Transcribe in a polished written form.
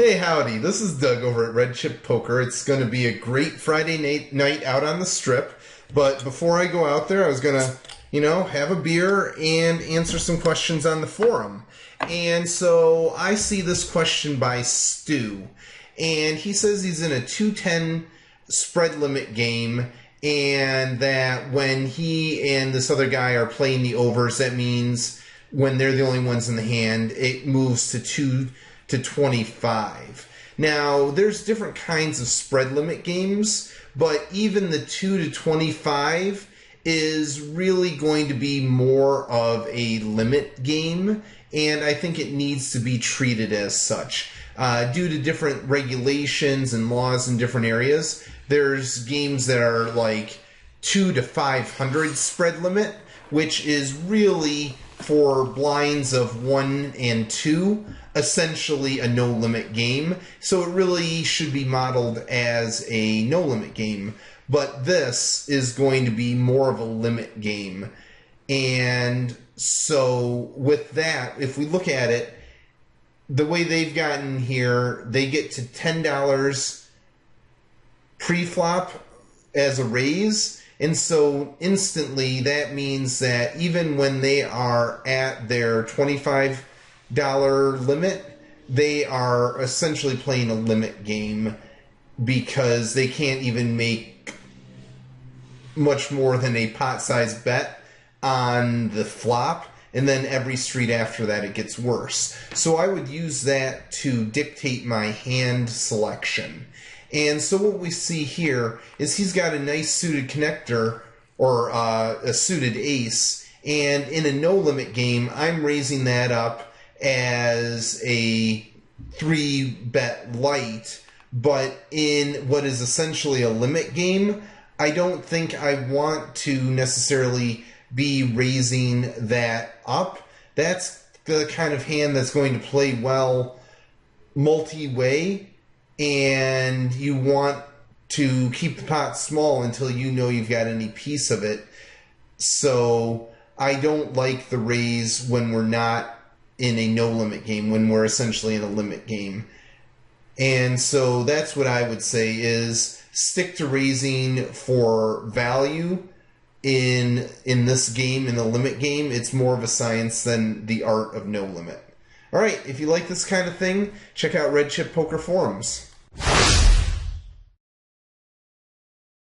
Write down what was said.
Hey, howdy. This is Doug over at Red Chip Poker. It's going to be a great Friday night out on the strip. But before I go out there, I was going to, have a beer and answer some questions on the forum. And so I see this question by Stu. And he says he's in a 210 spread limit game. And that when he and this other guy are playing the overs, that means when they're the only ones in the hand, it moves to 2 to 25. Now, there's different kinds of spread limit games, but even the 2 to 25 is really going to be more of a limit game, and I think it needs to be treated as such. Due to different regulations and laws in different areas, there's games that are like 2 to 500 spread limit, which is really for blinds of 1 and 2, essentially a no-limit game. So it really should be modeled as a no-limit game. But this is going to be more of a limit game. And so with that, if we look at it, the way they've gotten here, they get to $10 pre-flop as a raise. And so instantly that means that even when they are at their $25 limit, they are essentially playing a limit game because they can't even make much more than a pot-sized bet on the flop. And then every street after that, it gets worse. So I would use that to dictate my hand selection. And so what we see here is he's got a nice suited connector or a suited ace. And in a no-limit game, I'm raising that up as a 3-bet light. But in what is essentially a limit game, I don't think I want to necessarily be raising that up. That's the kind of hand that's going to play well multi-way, and you want to keep the pot small until you know you've got any piece of it. So I don't like the raise when we're not in a no-limit game, when we're essentially in a limit game. And so that's what I would say is stick to raising for value in this game, in the limit game. It's more of a science than the art of no limit. All right, if you like this kind of thing, check out Red Chip Poker Forums.